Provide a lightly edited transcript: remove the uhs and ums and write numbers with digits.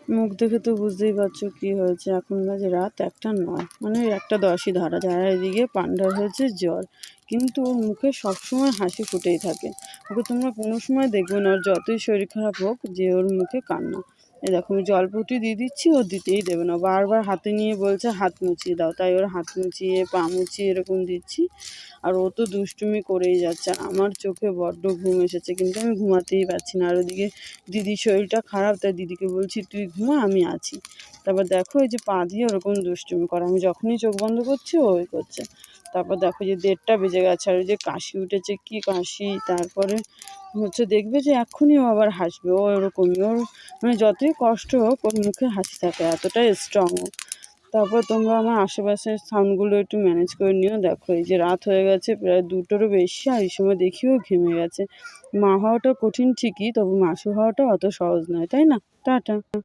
মুখ দেখে তো বুঝতেই পারছো কি হয়েছে। এখন বাজে রাত 1:09, মানে 1:10ই ধরা যায়। আর এদিকে পান্ডার হয়েছে জ্বর, কিন্তু ওর মুখে সবসময় হাসি ফুটেই থাকে। ওকে তোমরা কোনো সময় দেখবে না, ওর যতই শরীর খারাপ হোক, যে ওর মুখে কান্না। এই দেখো আমি জলপটি দিয়ে দিচ্ছি, ও দিতেই দেবে না, বারবার হাতে নিয়ে বলছে হাত মুছিয়ে দাও, তাই ওর হাত মুছিয়ে পা মুছিয়ে এরকম দিচ্ছি। আর ও তো দুষ্টুমি করেই যাচ্ছে। আমার চোখে বড্ড ঘুম এসেছে, কিন্তু আমি ঘুমাতেই পারছি না। আর ওদিকে দিদির শরীরটা খারাপ, তাই দিদিকে বলছি তুই ঘুমা, আমি আছি। তারপর দেখো এই যে পা দিয়ে ওরকম দুষ্টুমি করে, আমি যখনই চোখ বন্ধ করছি ওই করছে। তারপর দেখো যে 1:30টা বেজে গেছে, আর ওই যে কাশি উঠেছে, কি কাশি। তারপরে হচ্ছে দেখবে যে এক্ষুনি ও আবার হাসবে, ও এরকমই। ওর মানে যতই কষ্ট হোক, ওর মুখে হাসি থাকে, এতটাই স্ট্রং ও। তারপর তোমরা আমার আশেপাশের সাউন্ডগুলো একটু ম্যানেজ করে নিও। দেখো এই যে রাত হয়ে গেছে প্রায় 2টোরও বেশি, আর এই সময় দেখিও ঘেমে গেছে। মা হওয়াটা কঠিন ঠিকই, তবে মাসি হওয়াটা অত সহজ নয়, তাই না? টাটা।